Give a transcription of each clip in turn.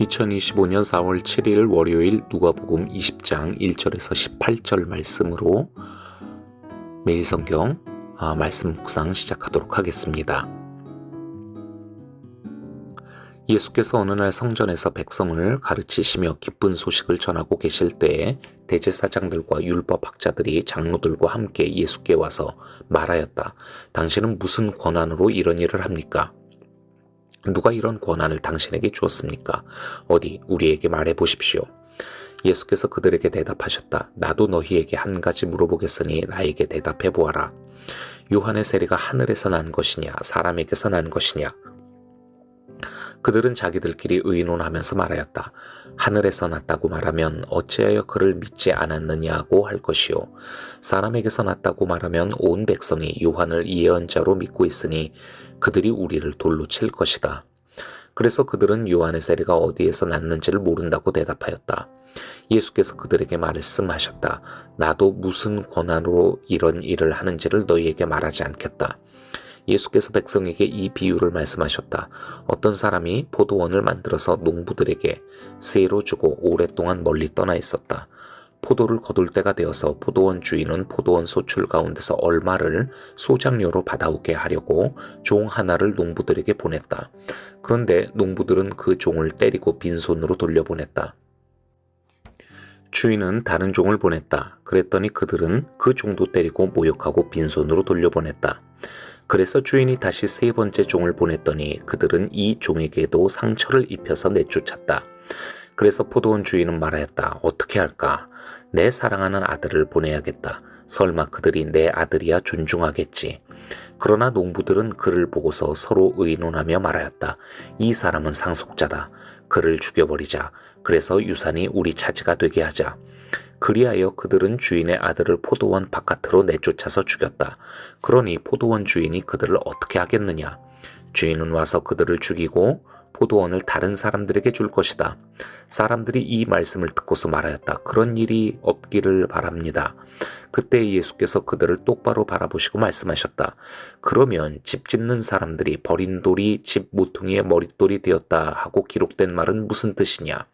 2025년 4월 7일 월요일 누가복음 20장 1절에서 18절 말씀으로 매일 성경 말씀 묵상 시작하도록 하겠습니다. 예수께서 어느 날 성전에서 백성을 가르치시며 기쁜 소식을 전하고 계실 때에 대제사장들과 율법학자들이 장로들과 함께 예수께 와서 말하였다. 당신은 무슨 권한으로 이런 일을 합니까? 누가 이런 권한을 당신에게 주었습니까? 어디 우리에게 말해 보십시오. 예수께서 그들에게 대답하셨다. 나도 너희에게 한 가지 물어보겠으니 나에게 대답해 보아라. 요한의 세례가 하늘에서 난 것이냐 사람에게서 난 것이냐? 그들은 자기들끼리 의논하면서 말하였다. 하늘에서 났다고 말하면 어찌하여 그를 믿지 않았느냐고 할 것이요. 사람에게서 났다고 말하면 온 백성이 요한을 예언자로 믿고 있으니 그들이 우리를 돌로 칠 것이다. 그래서 그들은 요한의 세례가 어디에서 났는지를 모른다고 대답하였다. 예수께서 그들에게 말씀하셨다. 나도 무슨 권한으로 이런 일을 하는지를 너희에게 말하지 않겠다. 예수께서 백성에게 이 비유를 말씀하셨다. 어떤 사람이 포도원을 만들어서 농부들에게 세로 주고 오랫동안 멀리 떠나 있었다. 포도를 거둘 때가 되어서 포도원 주인은 포도원 소출 가운데서 얼마를 소장료로 받아오게 하려고 종 하나를 농부들에게 보냈다. 그런데 농부들은 그 종을 때리고 빈손으로 돌려보냈다. 주인은 다른 종을 보냈다. 그랬더니 그들은 그 종도 때리고 모욕하고 빈손으로 돌려보냈다. 그래서 주인이 다시 세 번째 종을 보냈더니 그들은 이 종에게도 상처를 입혀서 내쫓았다. 그래서 포도원 주인은 말하였다. 어떻게 할까? 내 사랑하는 아들을 보내야겠다. 설마 그들이 내 아들이야 존중하겠지. 그러나 농부들은 그를 보고서 서로 의논하며 말하였다. 이 사람은 상속자다. 그를 죽여버리자. 그래서 유산이 우리 차지가 되게 하자. 그리하여 그들은 주인의 아들을 포도원 바깥으로 내쫓아서 죽였다. 그러니 포도원 주인이 그들을 어떻게 하겠느냐? 주인은 와서 그들을 죽이고 포도원을 다른 사람들에게 줄 것이다. 사람들이 이 말씀을 듣고서 말하였다. 그런 일이 없기를 바랍니다. 그때 예수께서 그들을 똑바로 바라보시고 말씀하셨다. 그러면 집 짓는 사람들이 버린 돌이 집 모퉁이의 머릿돌이 되었다 하고 기록된 말은 무슨 뜻이냐?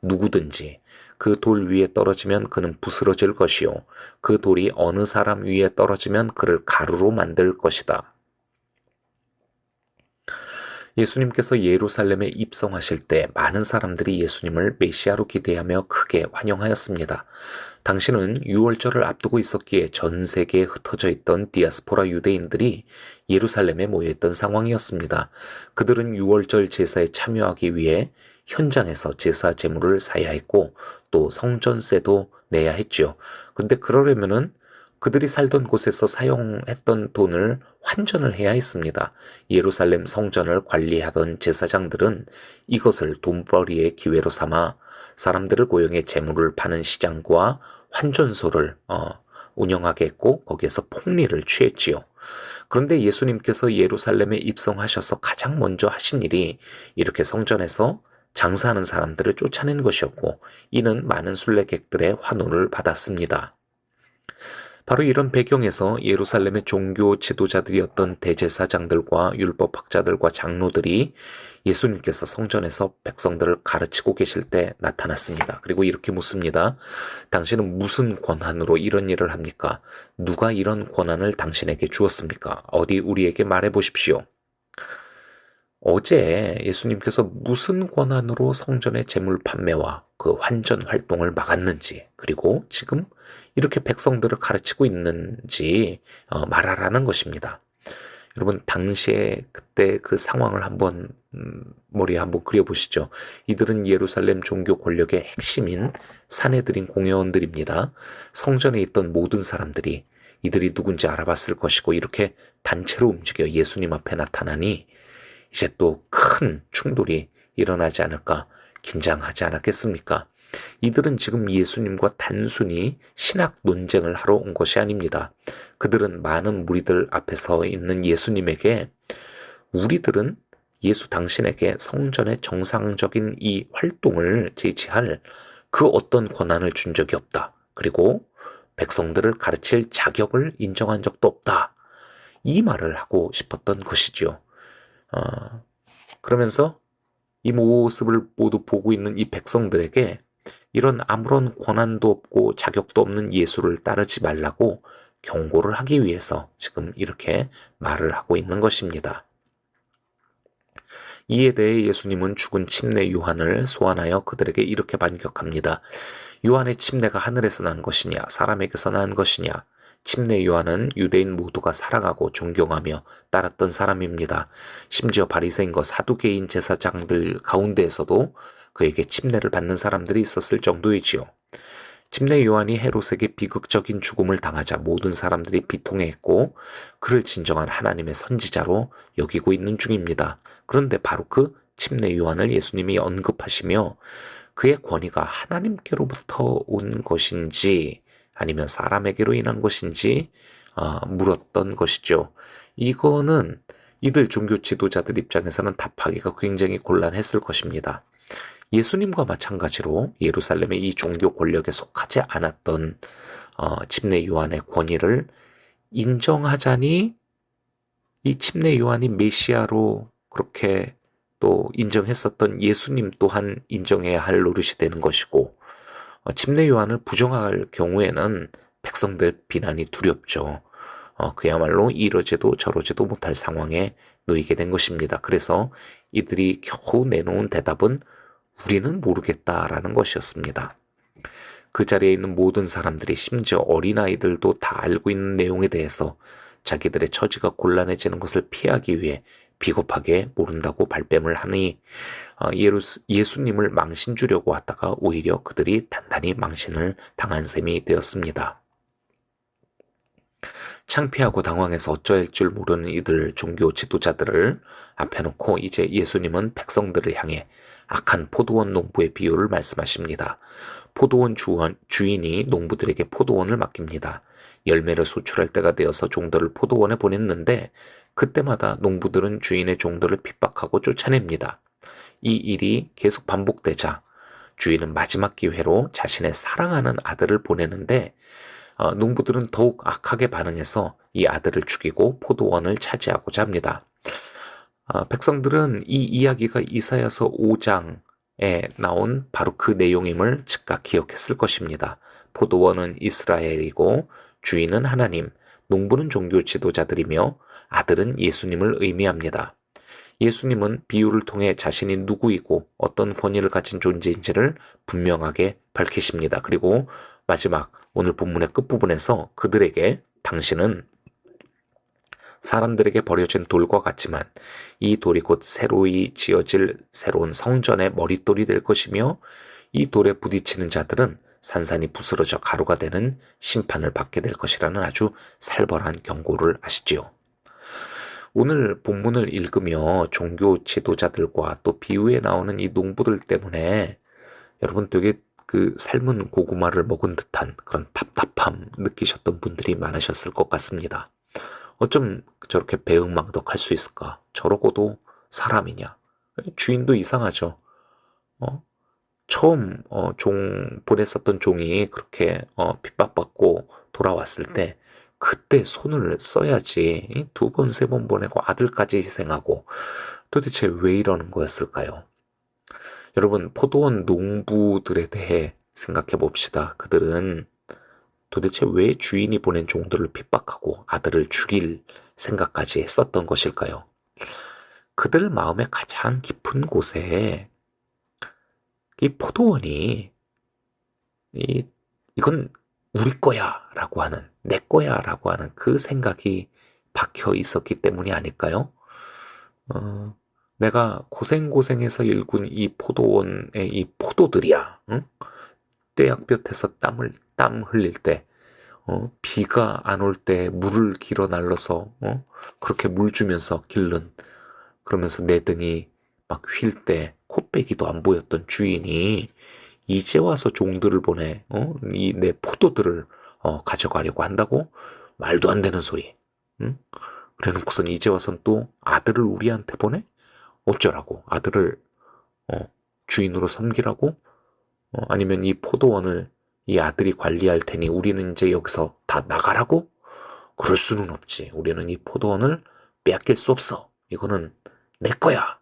누구든지 그 돌 위에 떨어지면 그는 부스러질 것이요. 그 돌이 어느 사람 위에 떨어지면 그를 가루로 만들 것이다. 예수님께서 예루살렘에 입성하실 때 많은 사람들이 예수님을 메시아로 기대하며 크게 환영하였습니다. 당시는 유월절을 앞두고 있었기에 전 세계에 흩어져 있던 디아스포라 유대인들이 예루살렘에 모여있던 상황이었습니다. 그들은 유월절 제사에 참여하기 위해 현장에서 제사 제물을 사야 했고 또 성전세도 내야 했죠. 그런데 그러려면은 그들이 살던 곳에서 사용했던 돈을 환전을 해야 했습니다. 예루살렘 성전을 관리하던 제사장들은 이것을 돈벌이의 기회로 삼아 사람들을 고용해 재물을 파는 시장과 환전소를 운영하게 했고 거기에서 폭리를 취했지요. 그런데 예수님께서 예루살렘에 입성하셔서 가장 먼저 하신 일이 이렇게 성전에서 장사하는 사람들을 쫓아낸 것이었고 이는 많은 순례객들의 환호를 받았습니다. 바로 이런 배경에서 예루살렘의 종교 지도자들이었던 대제사장들과 율법학자들과 장로들이 예수님께서 성전에서 백성들을 가르치고 계실 때 나타났습니다. 그리고 이렇게 묻습니다. 당신은 무슨 권한으로 이런 일을 합니까? 누가 이런 권한을 당신에게 주었습니까? 어디 우리에게 말해 보십시오. 어제 예수님께서 무슨 권한으로 성전의 재물 판매와 그 환전 활동을 막았는지, 그리고 지금 이렇게 백성들을 가르치고 있는지 말하라는 것입니다. 여러분, 당시에 그때 그 상황을 한번 머리에 한번 그려보시죠. 이들은 예루살렘 종교 권력의 핵심인 사내들인 공회원들입니다. 성전에 있던 모든 사람들이 이들이 누군지 알아봤을 것이고 이렇게 단체로 움직여 예수님 앞에 나타나니 이제 또 큰 충돌이 일어나지 않을까 긴장하지 않았겠습니까? 이들은 지금 예수님과 단순히 신학 논쟁을 하러 온 것이 아닙니다. 그들은 많은 무리들 앞에 서 있는 예수님에게 우리들은 예수 당신에게 성전의 정상적인 이 활동을 제지할 그 어떤 권한을 준 적이 없다. 그리고 백성들을 가르칠 자격을 인정한 적도 없다. 이 말을 하고 싶었던 것이지요. 그러면서 이 모습을 모두 보고 있는 이 백성들에게 이런 아무런 권한도 없고 자격도 없는 예수를 따르지 말라고 경고를 하기 위해서 지금 이렇게 말을 하고 있는 것입니다. 이에 대해 예수님은 죽은 침례 요한을 소환하여 그들에게 이렇게 반격합니다. 요한의 침례가 하늘에서 난 것이냐 사람에게서 난 것이냐. 침례 요한은 유대인 모두가 사랑하고 존경하며 따랐던 사람입니다. 심지어 바리새인과 사두개인 제사장들 가운데에서도 그에게 침례를 받는 사람들이 있었을 정도이지요. 침례 요한이 헤롯에게 비극적인 죽음을 당하자 모든 사람들이 비통해했고 그를 진정한 하나님의 선지자로 여기고 있는 중입니다. 그런데 바로 그 침례 요한을 예수님이 언급하시며 그의 권위가 하나님께로부터 온 것인지 아니면 사람에게로 인한 것인지 물었던 것이죠. 이거는 이들 종교 지도자들 입장에서는 답하기가 굉장히 곤란했을 것입니다. 예수님과 마찬가지로 예루살렘의 이 종교 권력에 속하지 않았던 침례 요한의 권위를 인정하자니 이 침례 요한이 메시아로 그렇게 또 인정했었던 예수님 또한 인정해야 할 노릇이 되는 것이고 침례 요한을 부정할 경우에는 백성들 비난이 두렵죠. 그야말로 이러지도 저러지도 못할 상황에 놓이게 된 것입니다. 그래서 이들이 겨우 내놓은 대답은 우리는 모르겠다라는 것이었습니다. 그 자리에 있는 모든 사람들이 심지어 어린아이들도 다 알고 있는 내용에 대해서 자기들의 처지가 곤란해지는 것을 피하기 위해 비겁하게 모른다고 발뺌을 하니 예수님을 망신 주려고 하다가 오히려 그들이 단단히 망신을 당한 셈이 되었습니다. 창피하고 당황해서 어쩌야 할 줄 모르는 이들 종교 지도자들을 앞에 놓고 이제 예수님은 백성들을 향해 악한 포도원 농부의 비유를 말씀하십니다. 포도원 주인이 농부들에게 포도원을 맡깁니다. 열매를 소출할 때가 되어서 종들을 포도원에 보냈는데 그때마다 농부들은 주인의 종들을 핍박하고 쫓아냅니다. 이 일이 계속 반복되자 주인은 마지막 기회로 자신의 사랑하는 아들을 보내는데 농부들은 더욱 악하게 반응해서 이 아들을 죽이고 포도원을 차지하고자 합니다. 백성들은 이 이야기가 이사야서 5장에 나온 바로 그 내용임을 즉각 기억했을 것입니다. 포도원은 이스라엘이고 주인은 하나님, 농부는 종교 지도자들이며 아들은 예수님을 의미합니다. 예수님은 비유를 통해 자신이 누구이고 어떤 권위를 가진 존재인지를 분명하게 밝히십니다. 그리고 마지막 오늘 본문의 끝부분에서 그들에게 당신은 사람들에게 버려진 돌과 같지만 이 돌이 곧 새로이 지어질 새로운 성전의 머릿돌이 될 것이며 이 돌에 부딪히는 자들은 산산이 부스러져 가루가 되는 심판을 받게 될 것이라는 아주 살벌한 경고를 하시지요. 오늘 본문을 읽으며 종교 지도자들과 또 비유에 나오는 이 농부들 때문에 여러분 되게 그 삶은 고구마를 먹은 듯한 그런 답답함 느끼셨던 분들이 많으셨을 것 같습니다. 어쩜 저렇게 배은망덕할 수 있을까? 저러고도 사람이냐? 주인도 이상하죠. 처음 보냈었던 종이 그렇게 핍박받고 돌아왔을 때 그때 손을 써야지. 2번, 3번 보내고 아들까지 희생하고 도대체 왜 이러는 거였을까요? 여러분, 포도원 농부들에 대해 생각해 봅시다. 그들은 도대체 왜 주인이 보낸 종들을 핍박하고 아들을 죽일 생각까지 했었던 것일까요? 그들 마음의 가장 깊은 곳에 이 포도원이 이건 우리 거야 라고 하는, 내 거야 라고 하는 그 생각이 박혀 있었기 때문이 아닐까요? 내가 고생고생해서 일군 이 포도원의 이 포도들이야. 응? 떼약볕에서 땀 흘릴 때 비가 안 올 때 물을 길어 날러서 그렇게 물 주면서 길른, 그러면서 내 등이 막 휠 때 코빼기도 안 보였던 주인이 이제 와서 종들을 보내 이 내 포도들을 가져가려고 한다고? 말도 안 되는 소리. 응? 그래놓고선 이제 와선 또 아들을 우리한테 보내? 어쩌라고? 아들을 주인으로 섬기라고? 아니면 이 포도원을 이 아들이 관리할 테니 우리는 이제 여기서 다 나가라고? 그럴 수는 없지. 우리는 이 포도원을 빼앗길 수 없어. 이거는 내 거야.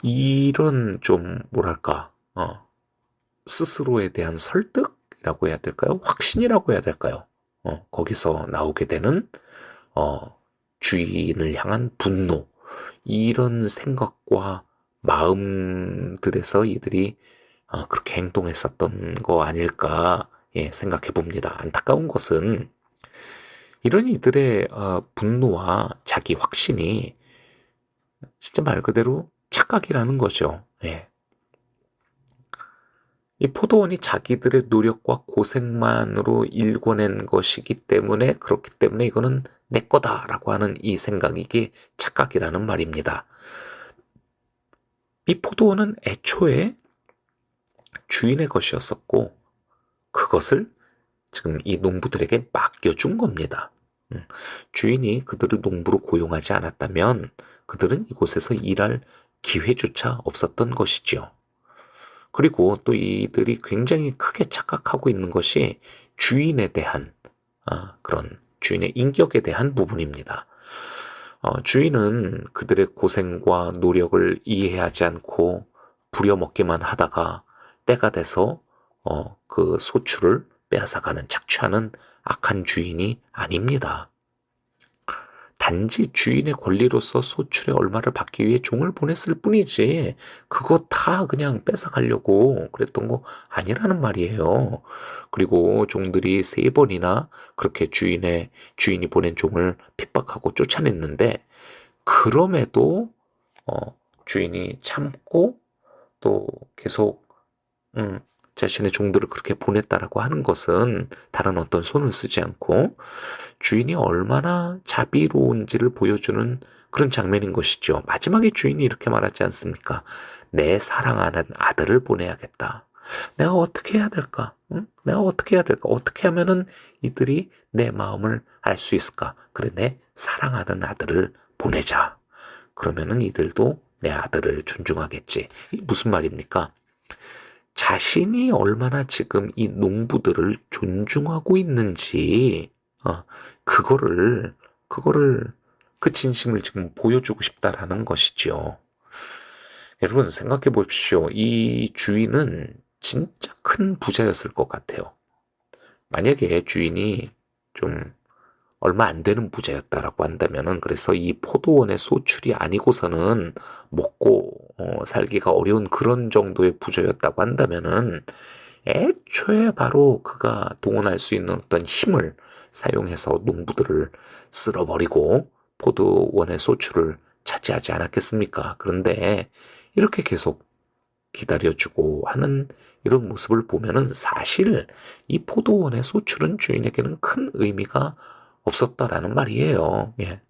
이런 좀 뭐랄까 스스로에 대한 설득이라고 해야 될까요? 확신이라고 해야 될까요? 거기서 나오게 되는 어, 주인을 향한 분노 이런 생각과 마음들에서 이들이 그렇게 행동했었던 거 아닐까 생각해 봅니다. 안타까운 것은 이런 이들의 분노와 자기 확신이 진짜 말 그대로 착각이라는 거죠. 예. 이 포도원이 자기들의 노력과 고생만으로 일궈낸 것이기 때문에 그렇기 때문에 이거는 내 거다라고 하는 이 생각 이게 착각이라는 말입니다. 이 포도원은 애초에 주인의 것이었었고 그것을 지금 이 농부들에게 맡겨준 겁니다. 주인이 그들을 농부로 고용하지 않았다면 그들은 이곳에서 일할 기회조차 없었던 것이지요. 그리고 또 이들이 굉장히 크게 착각하고 있는 것이 주인에 대한 그런 주인의 인격에 대한 부분입니다. 주인은 그들의 고생과 노력을 이해하지 않고 부려먹기만 하다가 때가 돼서 그 소출을 빼앗아가는 착취하는 악한 주인이 아닙니다. 단지 주인의 권리로서 소출의 얼마를 받기 위해 종을 보냈을 뿐이지 그거 다 그냥 뺏어가려고 그랬던 거 아니라는 말이에요. 그리고 종들이 3번이나 그렇게 주인이 보낸 종을 핍박하고 쫓아냈는데 그럼에도 주인이 참고 또 계속 음, 자신의 종들을 그렇게 보냈다라고 하는 것은 다른 어떤 손을 쓰지 않고 주인이 얼마나 자비로운지를 보여주는 그런 장면인 것이죠. 마지막에 주인이 이렇게 말하지 않습니까? 내 사랑하는 아들을 보내야겠다. 내가 어떻게 해야 될까? 응? 내가 어떻게 해야 될까? 어떻게 하면은 이들이 내 마음을 알 수 있을까? 그래, 내 사랑하는 아들을 보내자. 그러면은 이들도 내 아들을 존중하겠지. 이게 무슨 말입니까? 자신이 얼마나 지금 이 농부들을 존중하고 있는지, 그거를, 그거를, 그 진심을 지금 보여주고 싶다라는 것이지요. 여러분 생각해 보십시오. 이 주인은 진짜 큰 부자였을 것 같아요. 만약에 주인이 좀 얼마 안 되는 부자였다라고 한다면은 그래서 이 포도원의 소출이 아니고서는 먹고 살기가 어려운 그런 정도의 부자였다고 한다면은 애초에 바로 그가 동원할 수 있는 어떤 힘을 사용해서 농부들을 쓸어버리고 포도원의 소출을 차지하지 않았겠습니까? 그런데 이렇게 계속 기다려주고 하는 이런 모습을 보면은 사실 이 포도원의 소출은 주인에게는 큰 의미가 없었다라는 말이에요. 예.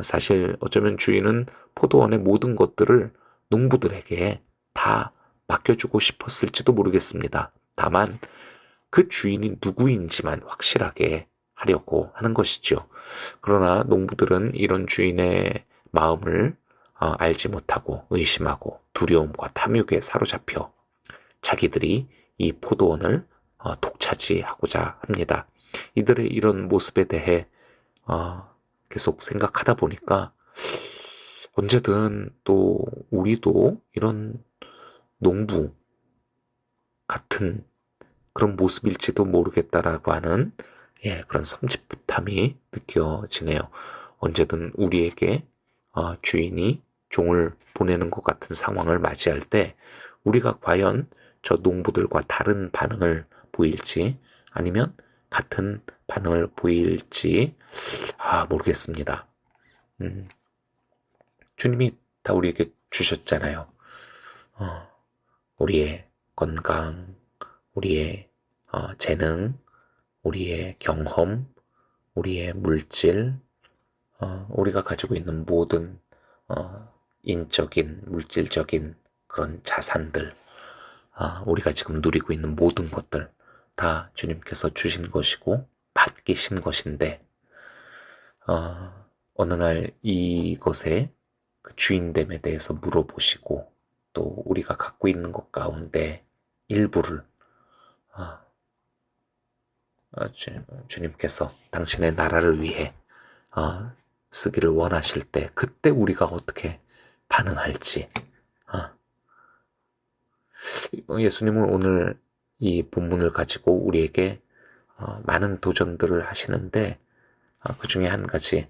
사실 어쩌면 주인은 포도원의 모든 것들을 농부들에게 다 맡겨주고 싶었을지도 모르겠습니다. 다만 그 주인이 누구인지만 확실하게 하려고 하는 것이죠. 그러나 농부들은 이런 주인의 마음을 알지 못하고 의심하고 두려움과 탐욕에 사로잡혀 자기들이 이 포도원을 독차지하고자 합니다. 이들의 이런 모습에 대해 계속 생각하다 보니까 언제든 또 우리도 이런 농부 같은 그런 모습일지도 모르겠다라고 하는 그런 섬찟함이 느껴지네요. 언제든 우리에게 주인이 종을 보내는 것 같은 상황을 맞이할 때 우리가 과연 저 농부들과 다른 반응을 보일지 아니면 같은 반응을 보일지 모르겠습니다. 음, 주님이 다 우리에게 주셨잖아요. 어, 우리의 건강, 우리의 재능, 우리의 경험, 우리의 물질, 우리가 가지고 있는 모든 인적인, 물질적인 그런 자산들, 우리가 지금 누리고 있는 모든 것들 다 주님께서 주신 것이고 맡기신 것인데 어느 날 이것의 그 주인됨에 대해서 물어보시고 또 우리가 갖고 있는 것 가운데 일부를 주님께서 당신의 나라를 위해 쓰기를 원하실 때 그때 우리가 어떻게 반응할지. 예수님은 오늘 이 본문을 가지고 우리에게 많은 도전들을 하시는데 그 중에 한 가지,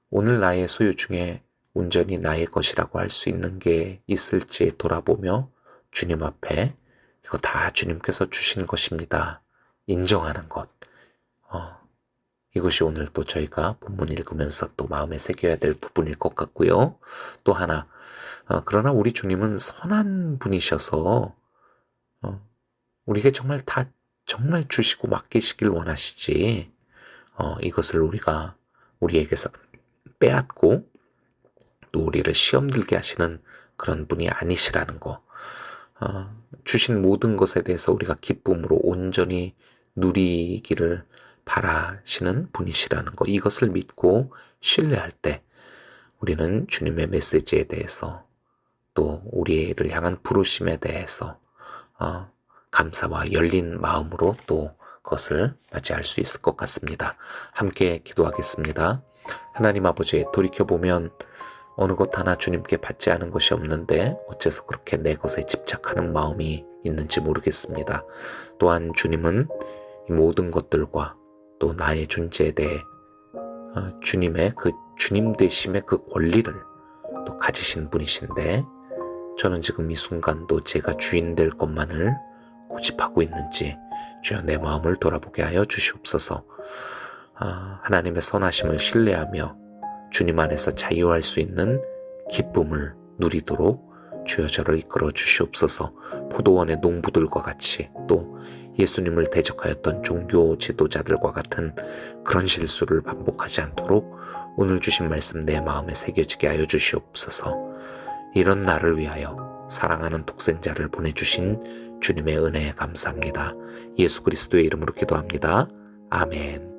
오늘 나의 소유 중에 온전히 나의 것이라고 할 수 있는 게 있을지 돌아보며 주님 앞에 이거 다 주님께서 주신 것입니다. 인정하는 것. 이것이 오늘 또 저희가 본문 읽으면서 또 마음에 새겨야 될 부분일 것 같고요. 또 하나, 그러나 우리 주님은 선한 분이셔서 우리에게 정말 주시고 맡기시길 원하시지, 이것을 우리가 우리에게서 빼앗고 또 우리를 시험 들게 하시는 그런 분이 아니시라는 거. 주신 모든 것에 대해서 우리가 기쁨으로 온전히 누리기를 바라시는 분이시라는 거. 이것을 믿고 신뢰할 때 우리는 주님의 메시지에 대해서 또 우리를 향한 부르심에 대해서 감사와 열린 마음으로 또 그것을 맞이할 수 있을 것 같습니다. 함께 기도하겠습니다. 하나님 아버지, 돌이켜보면 어느 것 하나 주님께 받지 않은 것이 없는데 어째서 그렇게 내 것에 집착하는 마음이 있는지 모르겠습니다. 또한 주님은 이 모든 것들과 또 나의 존재에 대해 주님의 그 주님 되심의 그 권리를 또 가지신 분이신데 저는 지금 이 순간도 제가 주인 될 것만을 고집하고 있는지 주여 내 마음을 돌아보게 하여 주시옵소서. 하나님의 선하심을 신뢰하며 주님 안에서 자유할 수 있는 기쁨을 누리도록 주여 저를 이끌어 주시옵소서. 포도원의 농부들과 같이 또 예수님을 대적하였던 종교 지도자들과 같은 그런 실수를 반복하지 않도록 오늘 주신 말씀 내 마음에 새겨지게 하여 주시옵소서. 이런 나를 위하여 사랑하는 독생자를 보내주신 주님의 은혜에 감사합니다. 예수 그리스도의 이름으로 기도합니다. 아멘.